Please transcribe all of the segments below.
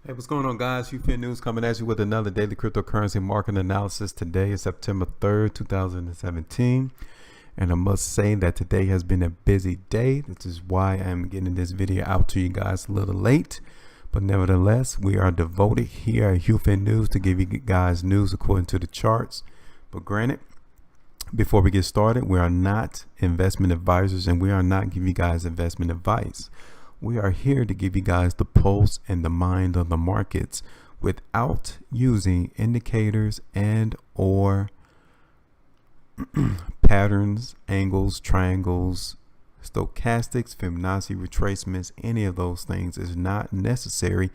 Hey, what's going on, guys? HueFin News coming at you with another daily cryptocurrency market analysis. Today is September 3rd, 2017. And I must say that today has been a busy day. This is why I'm getting this video out to you guys a little late. But nevertheless, we are devoted here at HueFin News to give you guys news according to the charts. But granted, before we get started, we are not investment advisors and we are not giving you guys investment advice. We are here to give you guys the pulse and the mind of the markets without using indicators and or patterns, angles, triangles, stochastics, Fibonacci retracements. Any of those things is not necessary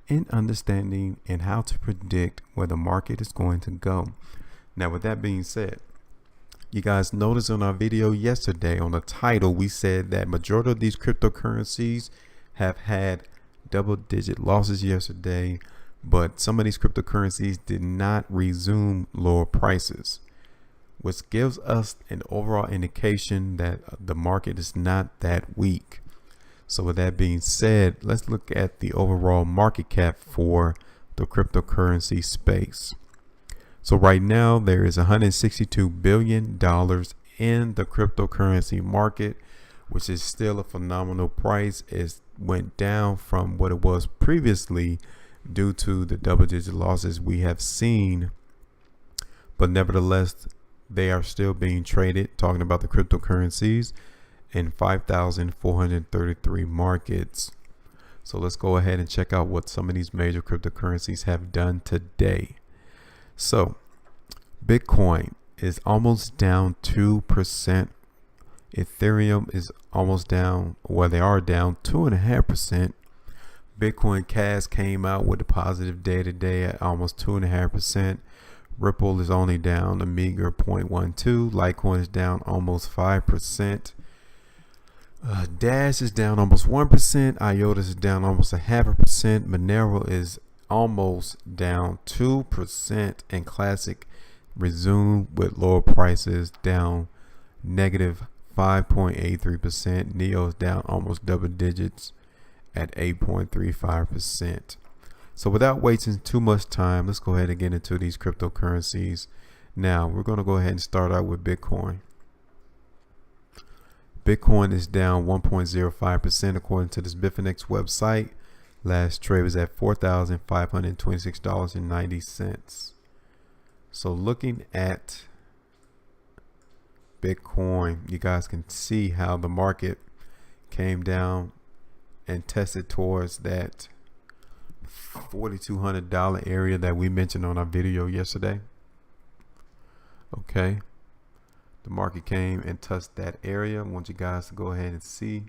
in understanding and how to predict where the market is going to go. Now, with that being said, you guys noticed on our video yesterday on the title, we said that majority of these cryptocurrencies have had double-digit losses yesterday, but some of these cryptocurrencies did not resume lower prices, which gives us an overall indication that the market is not that weak. So with that being said, let's look at the overall market cap for the cryptocurrency space. So right now there is $162 billion in the cryptocurrency market, which is still a phenomenal price. It went down from what it was previously due to the double-digit losses we have seen. But nevertheless, they are still being traded, talking about the cryptocurrencies, in 5,433 markets. So let's go ahead and check out what some of these major cryptocurrencies have done today. So Bitcoin is almost down 2%. Ethereum is almost down, well, they are down 2.5%. Bitcoin Cash came out with a positive day today at almost 2.5%. Ripple is only down a meager 0.12. Litecoin is down almost 5%. Dash is down almost 1%. IOTA is down almost 0.5%. Monero is almost down 2%, and Classic resumed with lower prices, down negative 5.83%. Neo is down almost double digits at 8.35%. So without wasting too much time, let's go ahead and get into these cryptocurrencies. Now we're going to go ahead and start out with Bitcoin. Bitcoin is down 1.05% according to this Bitfinex website. Last trade was at $4,526.90. So looking at Bitcoin, you guys can see how the market came down and tested towards that $4,200 area that we mentioned on our video yesterday. Okay, the market came and touched that area. I want you guys to go ahead and see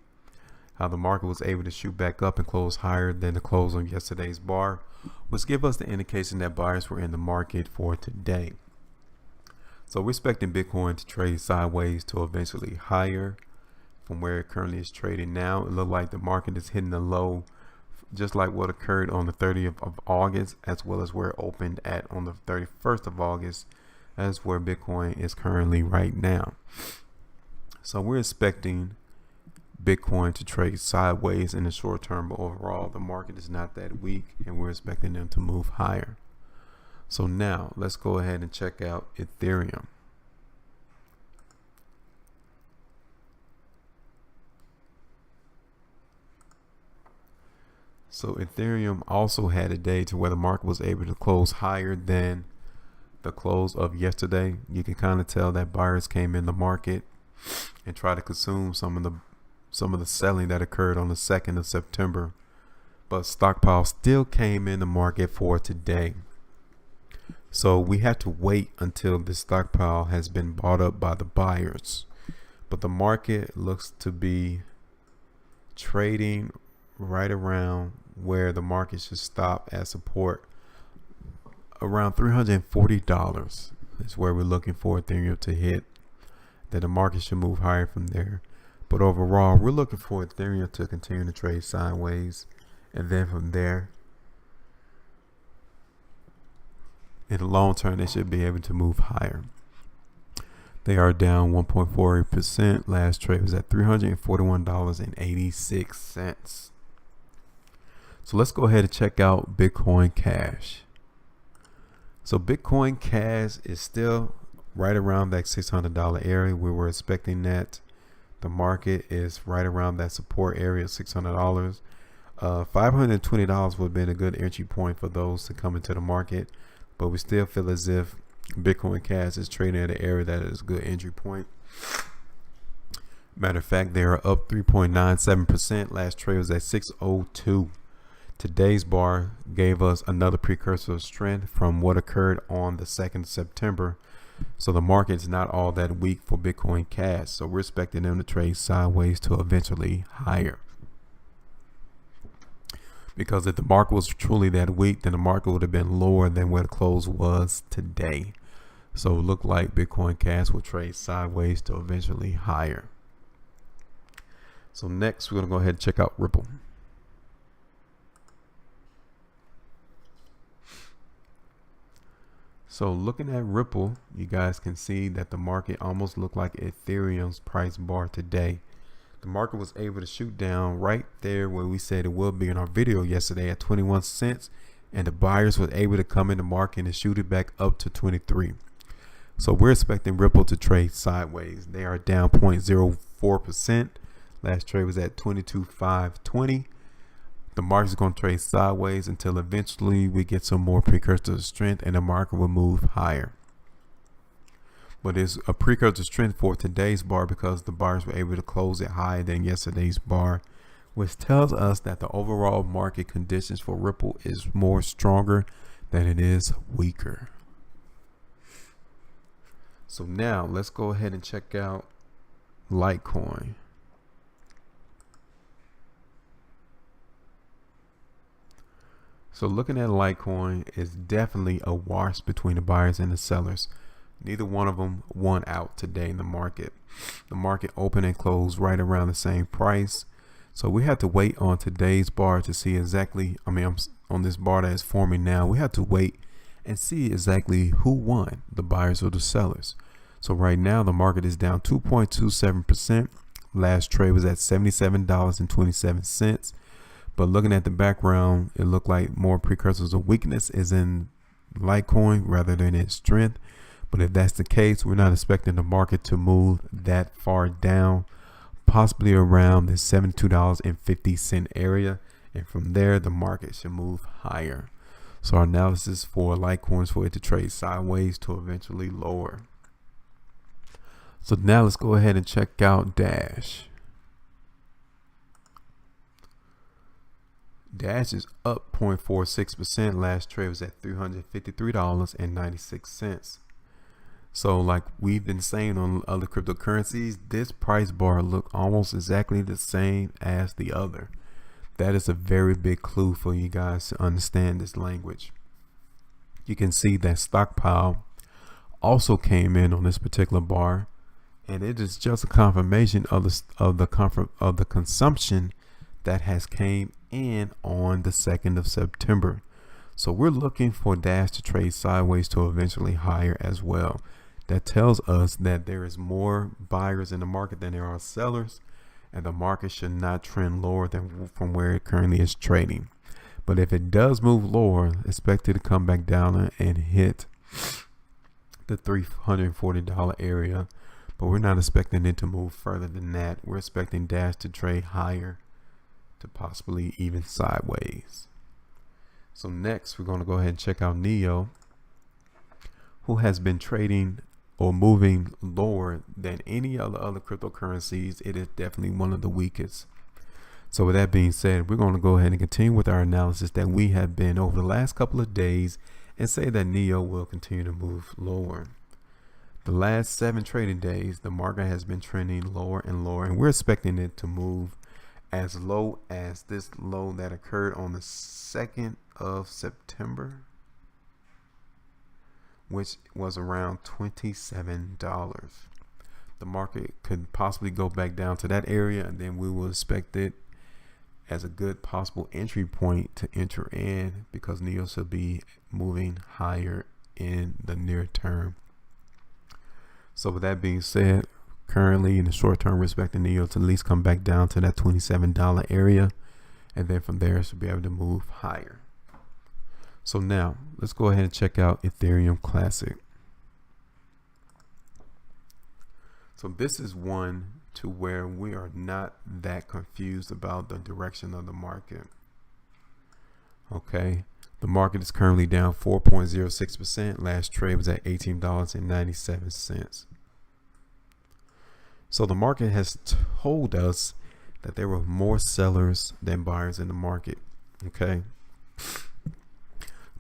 how the market was able to shoot back up and close higher than the close on yesterday's bar, which give us the indication that buyers were in the market for today. So we're expecting Bitcoin to trade sideways to eventually higher from where it currently is trading now. It looks like the market is hitting the low, just like what occurred on the 30th of August, as well as where it opened at on the 31st of August. That's where Bitcoin is currently right now. So we're expecting Bitcoin to trade sideways in the short term, but overall the market is not that weak and we're expecting them to move higher. So now let's go ahead and check out Ethereum. So Ethereum also had a day to where the market was able to close higher than the close of yesterday. You can kind of tell that buyers came in the market and try to consume some of the selling that occurred on the 2nd of September, but stockpile still came in the market for today. So we have to wait until the stockpile has been bought up by the buyers, but the market looks to be trading right around where the market should stop at support. Around $340 is where we're looking for Ethereum to hit, that the market should move higher from there. But overall, we're looking for Ethereum to continue to trade sideways, and then from there, in the long term, they should be able to move higher. They are down 1.48%. Last trade was at $341.86. So let's go ahead and check out Bitcoin Cash. So Bitcoin Cash is still right around that $600 area. We were expecting that. The market is right around that support area of $600. $520 would have been a good entry point for those to come into the market, but we still feel as if Bitcoin Cash is trading at an area that is a good entry point. Matter of fact, they are up 3.97%. Last trade was at 602. Today's bar gave us another precursor of strength from what occurred on the 2nd of September. So the market's not all that weak for Bitcoin Cash. So we're expecting them to trade sideways to eventually higher. Because if the market was truly that weak, then the market would have been lower than where the close was today. So it looked like Bitcoin Cash will trade sideways to eventually higher. So next, we're going to go ahead and check out Ripple. So looking at Ripple, you guys can see that the market almost looked like Ethereum's price bar today. The market was able to shoot down right there where we said it will be in our video yesterday at 21 cents. And the buyers were able to come in the market and shoot it back up to 23. So we're expecting Ripple to trade sideways. They are down 0.04%. Last trade was at 22,520. The market is going to trade sideways until eventually we get some more precursor strength and the market will move higher. But it's a precursor strength for today's bar because the buyers were able to close it higher than yesterday's bar, which tells us that the overall market conditions for Ripple is more stronger than it is weaker. So now let's go ahead and check out Litecoin. So looking at Litecoin is definitely a wash between the buyers and the sellers. Neither one of them won out today in the market. The market opened and closed right around the same price. So we have to wait on today's bar to see exactly, on this bar that is forming now, we have to wait and see exactly who won, the buyers or the sellers. So right now the market is down 2.27%. Last trade was at $77.27. But looking at the background, it looked like more precursors of weakness is in Litecoin rather than its strength. But if that's the case, we're not expecting the market to move that far down, possibly around the $72.50 area. And from there, the market should move higher. So our analysis for Litecoin is for it to trade sideways to eventually lower. So now let's go ahead and check out Dash. Dash is up 0.46%. Last trade was at $353.96. So like we've been saying on other cryptocurrencies, this price bar look almost exactly the same as the other. That is a very big clue for you guys to understand this language. You can see that stockpile also came in on this particular bar, and it is just a confirmation of the consumption that has came in on the 2nd of September. So we're looking for Dash to trade sideways to eventually higher as well. That tells us that there is more buyers in the market than there are sellers, and the market should not trend lower than from where it currently is trading. But if it does move lower, expect it to come back down and hit the $340 area. But we're not expecting it to move further than that. We're expecting Dash to trade higher to possibly even sideways. So next we're going to go ahead and check out Neo, who has been trading or moving lower than any other cryptocurrencies. It is definitely one of the weakest. So with that being said, we're going to go ahead and continue with our analysis that we have been over the last couple of days and say that Neo will continue to move lower. The last 7 trading days, the market has been trending lower and lower, and we're expecting it to move as low as this low that occurred on the 2nd of September, which was around $27. The market could possibly go back down to that area, and then we will expect it as a good possible entry point to enter in, because Neo should be moving higher in the near term. So with that being said, currently in the short term, we're expecting Neo to at least come back down to that $27 area, and then from there it should be able to move higher. So now let's go ahead and check out Ethereum Classic. So this is one to where we are not that confused about the direction of the market. Okay, the market is currently down 4.06%. Last trade was at $18.97. So the market has told us that there were more sellers than buyers in the market. Okay,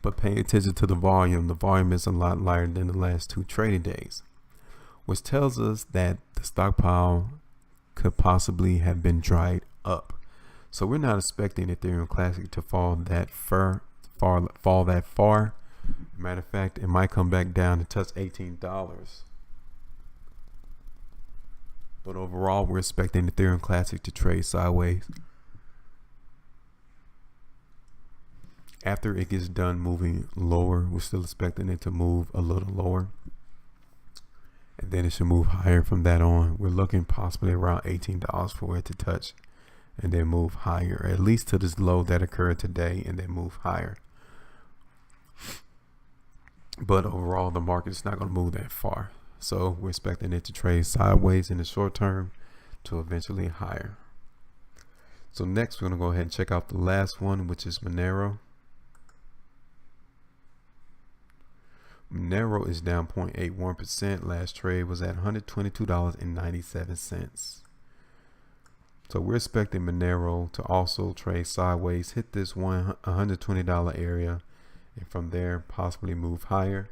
but pay attention to the volume. The volume is a lot lighter than the last 2 trading days, which tells us that the stockpile could possibly have been dried up. So we're not expecting Ethereum Classic to fall that far. Matter of fact, it might come back down to touch $18. But overall, we're expecting Ethereum Classic to trade sideways after it gets done moving lower. We're still expecting it to move a little lower, and then it should move higher from that on. We're looking possibly around $18 for it to touch and then move higher, at least to this low that occurred today, and then move higher. But overall, the market is not going to move that far. So we're expecting it to trade sideways in the short term to eventually higher. So next, we're going to go ahead and check out the last one, which is Monero. Monero is down 0.81%. Last trade was at $122.97. So we're expecting Monero to also trade sideways, hit this $120 area, and from there possibly move higher.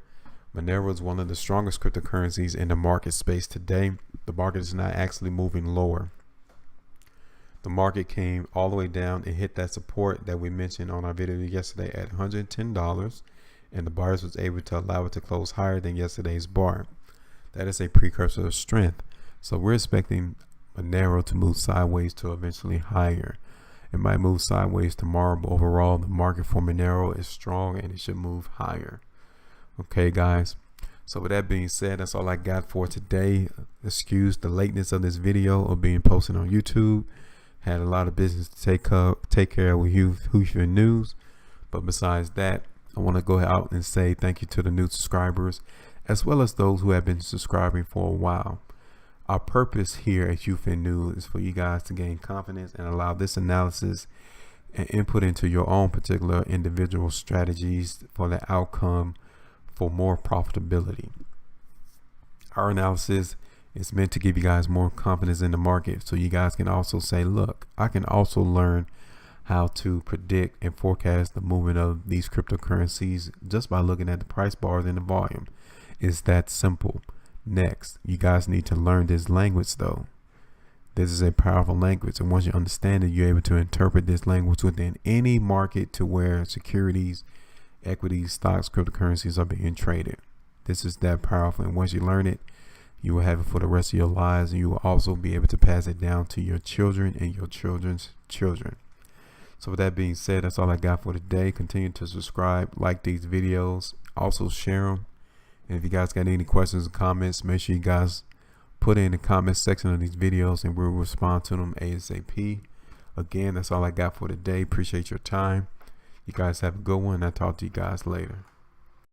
Monero is one of the strongest cryptocurrencies in the market space today. The market is not actually moving lower. The market came all the way down and hit that support that we mentioned on our video yesterday at $110, and the buyers was able to allow it to close higher than yesterday's bar. That is a precursor of strength. So we're expecting Monero to move sideways to eventually higher. It might move sideways tomorrow, but overall the market for Monero is strong and it should move higher. Okay guys, so with that being said, that's all I got for today. Excuse the lateness of this video of being posted on YouTube. Had a lot of business to take care of with HueFin news, but besides that, I want to go out and say thank you to the new subscribers as well as those who have been subscribing for a while. Our purpose here at HueFin News is for you guys to gain confidence and allow this analysis and input into your own particular individual strategies for the outcome for more profitability. Our analysis is meant to give you guys more confidence in the market, so you guys can also say, look, I can also learn how to predict and forecast the movement of these cryptocurrencies just by looking at the price bars and the volume. It's that simple. Next, you guys need to learn this language though. This is a powerful language, and once you understand it, you're able to interpret this language within any market to where securities, equities, stocks, cryptocurrencies are being traded. This is that powerful, and once you learn it, you will have it for the rest of your lives, and you will also be able to pass it down to your children and your children's children. So with that being said, that's all I got for today. Continue to subscribe, like these videos, also share them. And if you guys got any questions or comments, make sure you guys put it in the comment section of these videos and we'll respond to them ASAP. Again, that's all I got for today. Appreciate your time. You guys have a good one. I'll talk to you guys later.